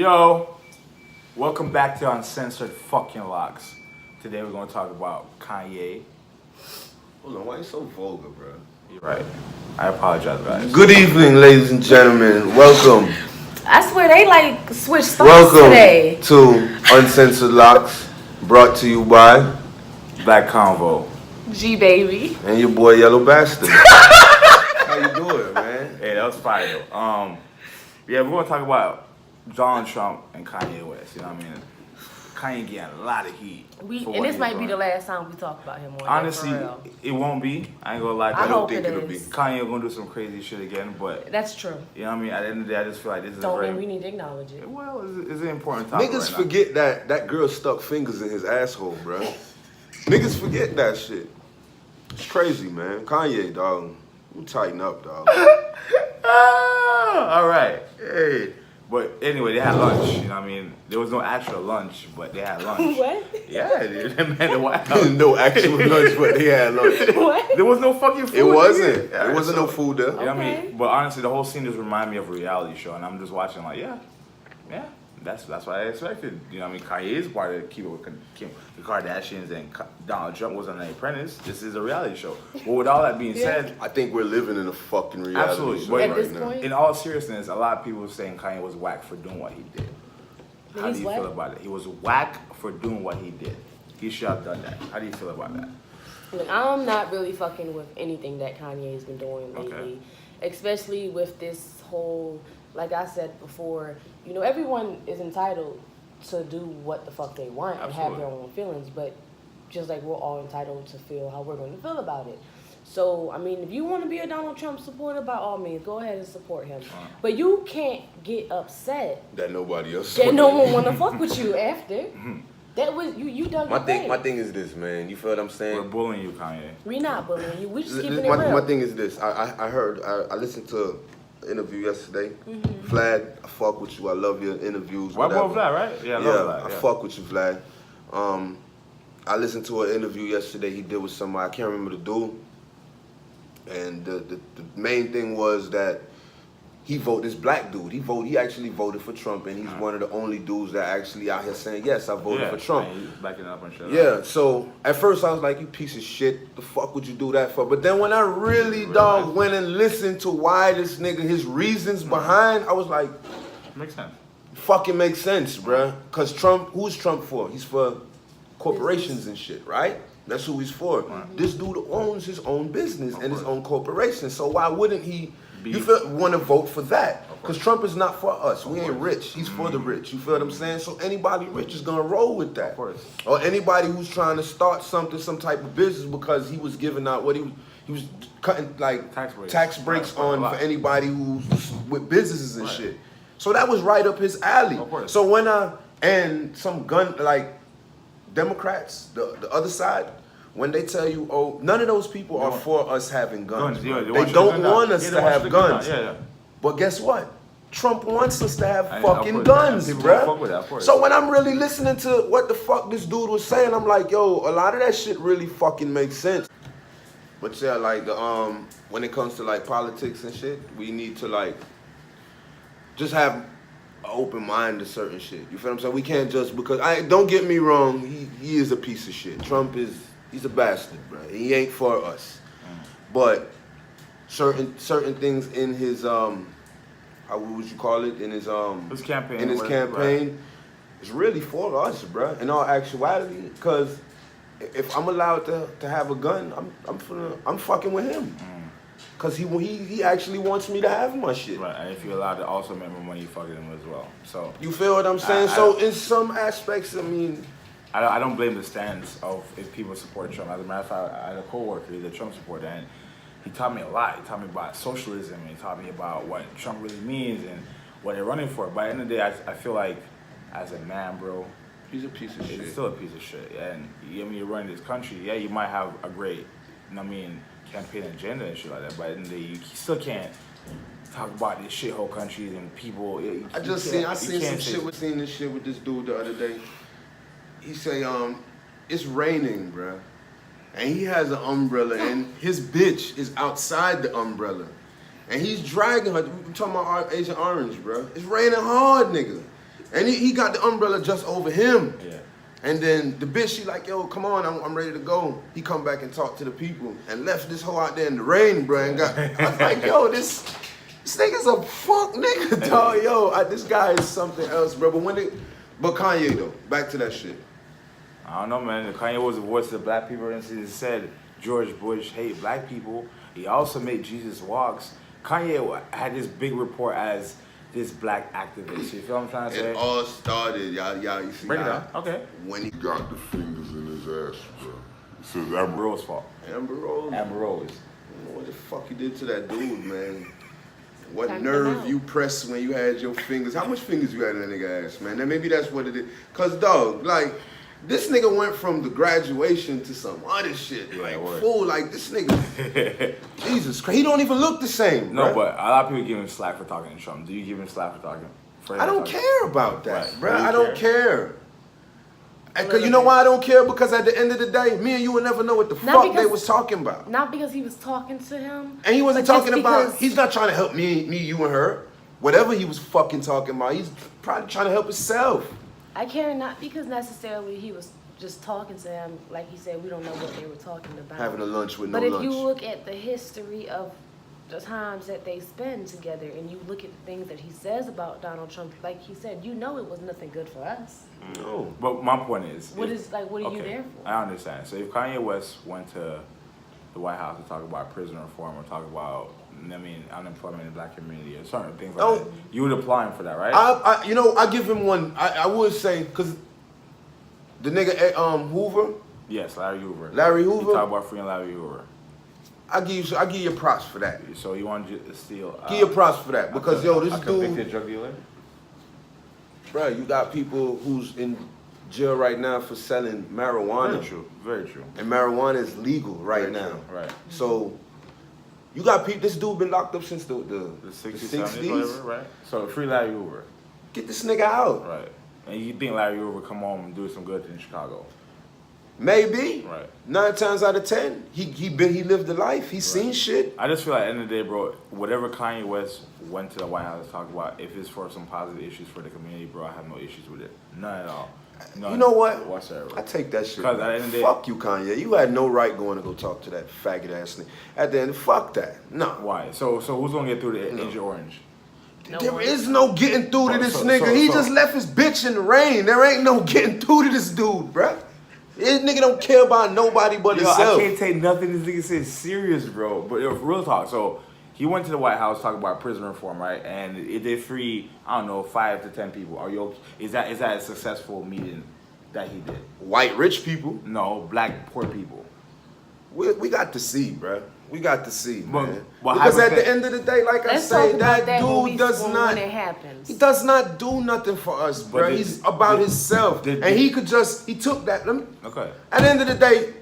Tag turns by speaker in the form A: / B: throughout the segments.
A: Yo, welcome back to Uncensored Fucking Locks. Today we're gonna talk about Kanye.
B: Hold on, why you so vulgar, bro?
A: You're right. I apologize, guys.
B: Good evening, ladies and gentlemen. Welcome.
C: I swear they like switched thoughts
B: Welcome
C: today.
B: to Uncensored Locks, brought to you by
A: Black Convo.
C: G baby.
B: and your boy Yellow Bastard. How you doing, man?
A: Hey, that was fire. Yeah, we're gonna talk about Donald Trump and Kanye West. You know what I mean? Kanye getting a lot of heat.
C: And this might be the last time we talk about him on
A: Honestly,
C: that, for real.
A: it won't be. I ain't gonna lie.
C: I
B: don't
C: hope
B: think
C: it
B: it'll be.
C: is.
A: Kanye gonna do some crazy shit again, but
C: That's true.
A: you know what I mean? At the end of the day, I just feel like this is
C: Don't
A: a very
C: mean we need to acknowledge it.
A: well, it's an important topic.
B: Niggas
A: right now.
B: forget that girl stuck fingers in his asshole, bro. Niggas forget that shit. It's crazy, man. Kanye, dog. You tighten up, dog.
A: All right. Hey. But anyway, they had lunch. You know what I mean? There was no actual lunch, but they had lunch.
C: What?
A: Yeah, dude. Man, the White House.
B: No actual lunch, but they had lunch.
C: What?
A: There was no fucking food.
B: It wasn't.
A: Yeah,
B: It wasn't
A: so-
B: no food there.
A: You know what I
C: Okay.
A: mean? But honestly, the whole scene just reminded me of a reality show, and I'm just watching like, yeah, that's what I expected. You know what I mean? Kanye is part of Keep It with the Kardashians, and Donald Trump was on The Apprentice. This is a reality show. But with all that being said,
B: I think we're living in a fucking reality
A: Absolutely.
B: show
A: But
C: At
B: right
C: this
B: now.
C: point?
A: in all seriousness, a lot of people were saying Kanye was whack for doing what he did. How
C: He's
A: do you
C: whack?
A: feel about it? He was whack for doing what he did. He should have done that. How do you feel about that?
C: Look, I'm not really fucking with anything that Kanye's been doing lately.
A: Okay.
C: Especially with this whole, like I said before, you know, everyone is entitled to do what the fuck they want and have
A: Absolutely.
C: their own feelings, but just like we're all entitled to feel how we're going to feel about it. So, I mean, if you want to be a Donald Trump supporter, by all means, go ahead and support him. But you can't get upset
B: That nobody else.
C: that no one want to fuck with you after. That was, you done your thing.
B: My thing is this, man. You feel what I'm
A: We're
B: saying?
A: bullying you, Kanye.
C: We not bullying you. We just keeping it
B: My,
C: real.
B: my thing is this. I listened to an interview yesterday. Vlad, I fuck with you. I love your interviews.
A: White
B: whatever.
A: boy Vlad, right? Yeah, I love Vlad.
B: I fuck with you, Vlad. I listened to an interview yesterday he did with somebody. I can't remember the dude. And the main thing was that he voted, this black dude, he actually voted for Trump, and he's one of the only dudes that actually out here saying, yes, I voted for Trump.
A: And he's backing up and shit.
B: Yeah, so at first I was like, you piece of shit, the fuck would you do that for? But then when I really, dog, went and listened to why this nigga, his reasons behind, I was like,
A: Makes sense.
B: fucking makes sense, bruh. Cause Trump, who's Trump for? He's for corporations and shit, right? That's who he's for. This dude owns his own business and his own corporation. So why wouldn't he want to vote for that? Because Trump is not for us. We ain't rich. He's for the rich. You feel what I'm saying? So anybody rich is gonna roll with that.
A: Of course.
B: Or anybody who's trying to start something, some type of business, because he was giving out what he was cutting like
A: Tax breaks. Right,
B: on
A: a lot.
B: for anybody who's with businesses and
A: Right.
B: shit. So that was right up his alley.
A: Of course.
B: So when and some gun like Democrats, the other side, when they tell you, oh, none of those people are for us having guns.
A: Yeah,
B: They
A: want you
B: don't
A: to
B: want
A: gun
B: us
A: down.
B: to
A: Yeah, they want
B: have
A: you to gun
B: guns.
A: down. Yeah.
B: But guess what? Trump wants us to have
A: I- of
B: fucking
A: course,
B: guns,
A: people don't fuck
B: bruh.
A: with that, of course.
B: So when I'm really listening to what the fuck this dude was saying, I'm like, yo, a lot of that shit really fucking makes sense. But yeah, like when it comes to like politics and shit, we need to like just have an open mind to certain shit. You feel what I'm saying? We can't just because don't get me wrong, he is a piece of shit. Trump he's a bastard, bro. He ain't for us. But certain things in his how would you call it? In his
A: campaign.
B: in his campaign is really for us, bro. In all actuality, because if I'm allowed to have a gun, I'm fucking with him. Cause he actually wants me to have my shit.
A: Right, and if you're allowed to also make more money, you fucking him as well. So
B: You feel what I'm saying? So in some aspects, I mean,
A: I don't blame the stance of if people support Trump. As a matter of fact, I had a coworker, he's a Trump supporter, and he taught me a lot. He taught me about socialism, and he taught me about what Trump really means and what they're running for. But at the end of the day, I feel like as a man, bro,
B: he's a piece of shit.
A: it's still a piece of shit. And you're running this country, yeah, you might have a great, campaign agenda and shit like that, but at the end of the day, you still can't talk about these shithole countries and people.
B: I seen some shit with this dude the other day. He say, it's raining, bruh. And he has an umbrella and his bitch is outside the umbrella. And he's dragging her. We're talking about Agent Orange, bruh. It's raining hard, nigga. And he got the umbrella just over him.
A: Yeah.
B: And then the bitch, she like, yo, come on, I'm ready to go. He come back and talk to the people and left this hoe out there in the rain, bro. And I was like, yo, this nigga's a fuck nigga, dog. Yo, this guy is something else, bro. But Kanye though, back to that shit.
A: I don't know, man. Kanye was the voice of black people, and he said George Bush hate black people. He also made Jesus Walks. Kanye had this big report as this black activist. You feel what I'm trying to say?
B: It all started, y'all. You see,
A: Break it down. Okay.
B: When he
D: Got the fingers in his ass, bro. It says
A: Amber Rose fault.
B: Amber Rose.
A: Amber Rose.
B: I don't know what the fuck you did to that dude, man. What
C: Time
B: nerve
C: out.
B: you pressed when you had your fingers. How much fingers you had in that nigga ass, man? Then maybe that's what it is. Cause dog, like, this nigga went from the graduation to some other shit.
A: Yeah,
B: like,
A: word.
B: fool, like, this nigga, Jesus Christ. He don't even look the same,
A: No,
B: bruh.
A: but a lot of people give him slack for talking to Trump. Do you give him slack for talking?
B: I don't care about that,
A: Right.
B: bro.
A: Do you
B: I don't care.
C: A
B: Cause
C: little
B: you know
C: bit.
B: why I don't care? Because at the end of the day, me and you will never know what the
C: Not
B: fuck they
C: because-
B: was talking about.
C: Not because he was talking to him.
B: And he wasn't
C: but just
B: talking about,
C: because-
B: he's not trying to help me, you and her. Whatever he was fucking talking about, he's probably trying to help himself.
C: I care not because necessarily he was just talking to him. Like he said, we don't know what they were talking about.
B: Having a lunch with no
C: But if
B: lunch.
C: you look at the history of the times that they spend together and you look at the things that he says about Donald Trump, like he said, you know it was nothing good for us.
B: No.
A: But my point is,
C: What are you there for?
A: I understand. So if Kanye West went to the White House to talk about prison reform or talk about, unemployment in the black community or certain things like
B: Oh.
A: that, you would apply him for that, right?
B: I give him one. I would say because the nigga Hoover,
A: Yes, Larry Hoover.
B: Larry
A: You
B: Hoover,
A: talk about freeing Larry Hoover.
B: I give you props for that.
A: So you want to steal?
B: Give you props for that because yo, this
A: a convicted
B: dude,
A: drug dealer.
B: bro, you got people who's in jail right now for selling marijuana.
A: Very true. Very true.
B: And marijuana is legal right
A: Very
B: now.
A: true, right.
B: So you got people. This dude been locked up since the
A: The 60s, 70s, whatever, right? So free Larry Hoover,
B: Get this nigga out.
A: right? And you think Larry Hoover come home and do some good in Chicago,
B: Maybe.
A: right?
B: 9 times out of 10, he lived the life. He seen shit.
A: I just feel like at the end of the day, bro, whatever Kanye West went to the White House to talk about, if it's for some positive issues for the community, bro, I have no issues with it. None at all. None
B: You know what?
A: whatsoever.
B: I take that shit.
A: 'Cause at the
B: back.
A: end of the day-
B: Fuck you, Kanye. You had no right going to go talk to that faggot ass nigga. At the end, fuck that. No.
A: Why? So who's gonna get through the Agent Orange?
C: No
B: There
C: one.
B: is no getting through to
A: So-
B: this
A: so-
B: nigga.
A: so-
B: He
A: so-
B: just left his bitch in the rain. There ain't no getting through to this dude, bruh. This nigga don't care about nobody but
A: Yo,
B: himself.
A: I can't take nothing this nigga says serious, bro. But real talk. So he went to the White House talking about prison reform, right? And it did free, I don't know, 5 to 10 people. Are you okay? Is that a successful meeting that he did?
B: White rich people.
A: No, black poor people.
B: We got to see, bruh. We got to see,
A: But-
B: man.
A: but
B: Because at
A: hypothet-
B: the end of the day, like
C: Let's
B: I
C: talk
B: say,
C: about
B: that
C: when
B: dude
C: we-
B: does
C: when
B: not.
C: it happens.
B: He does not do nothing for us,
A: But
B: bro.
A: did-
B: He's about
A: did-
B: himself,
A: did-
B: and he took that.
A: Okay.
B: At the end of the day,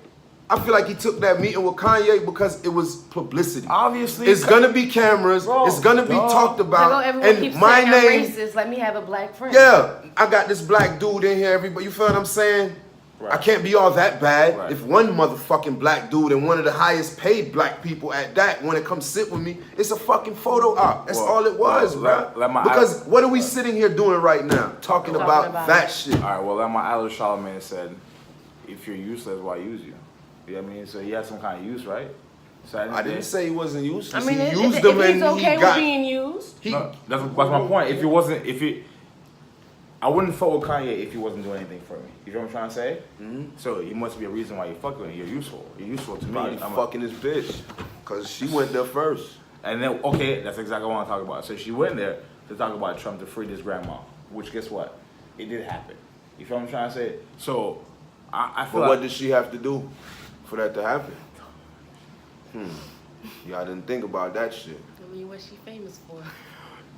B: I feel like he took that meeting with Kanye because it was publicity.
A: Obviously.
B: It's gonna be cameras.
A: Bro,
B: it's gonna be
A: dog.
B: talked
C: Hello,
B: about.
C: everyone
B: And
C: keeps
B: my
C: saying I'm
B: name,
C: racist. Let me have a black friend.
B: yeah, I got this black dude in here. Everybody, you feel what I'm saying?
A: Right.
B: I can't be all that bad.
A: Right.
B: If one motherfucking black dude and one of the highest paid black people at that want to come sit with me, it's a fucking photo op. That's
A: Well,
B: all it was,
A: well,
B: bro.
A: let
B: Because what are we sitting here doing right now? Talking about that
C: it.
B: shit.
A: All right, well, like my idol Charlamagne said, if you're useless, why use you? You know what I mean? So he has some kind of use, right? So
B: I didn't say he wasn't useless.
C: I mean,
B: he
C: if
B: used them
C: he's
B: and
C: okay
B: he
C: with
B: got.
C: being used,
A: No, that's my point. I wouldn't fuck with Kanye if he wasn't doing anything for me. You know what I'm trying to say? Mm-hmm. So it must be a reason why you fuck with him. You're useful. You're useful to me.
B: Probably fucking his bitch, cause she went there first.
A: And then, okay, that's exactly what I want to talk about. So she went there to talk about Trump to free his grandma, which guess what? It did happen. You feel what I'm trying to say? So I feel
B: But what
A: like
B: did she have to do for that to happen? Y'all didn't think about that shit.
C: I mean, what's she famous for?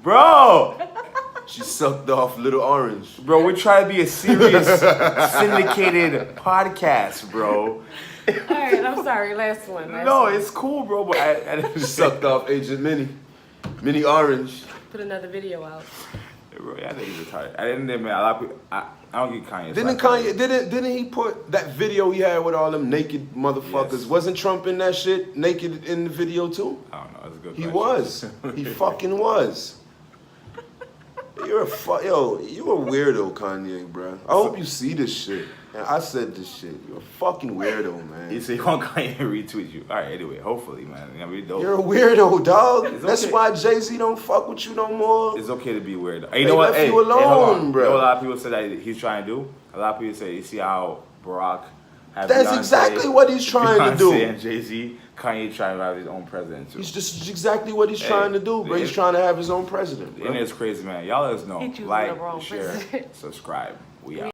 A: bro,
B: She sucked off Little Orange.
A: bro, we're trying to be a serious syndicated podcast, bro.
C: All right, I'm sorry. Last one.
A: No, it's cool, bro, but I
B: Sucked off Agent Mini Orange.
C: Put another video out.
A: Bro, I think he's retarded. At the end of the day, man, a lot of people, I don't get Kanye.
B: Didn't Kanye? Didn't he put that video he had with all them naked motherfuckers?
A: Yes.
B: Wasn't Trump in that shit naked in the video too?
A: I don't know. That's a good
B: He
A: question.
B: was. He fucking was. You're a you a weirdo, Kanye, bro. I hope you see this shit. And I said this shit. You're a fucking weirdo, man.
A: You say you want Kanye to retweet you. All right, anyway, hopefully, man. I mean,
B: You're a weirdo, dog.
A: It's
B: That's
A: okay.
B: why Jay-Z don't fuck with you no more.
A: It's okay to be weird. Hey, you know what?
B: left
A: Hey,
B: you alone,
A: hold on.
B: bro.
A: You know what a lot of people say that he's trying to do? A lot of people say, you see how Barack had
B: That's
A: Beyonce,
B: exactly what he's trying to do.
A: Beyonce and Jay-Z, Kanye trying to have his own president too.
B: He's just exactly what he's trying to do, bro. He's trying to have his own president,
A: The
B: bro.
A: internet's crazy, man. Y'all let us know.
C: He choosing the
A: Like,
C: wrong
A: share,
C: president.
A: subscribe. We out.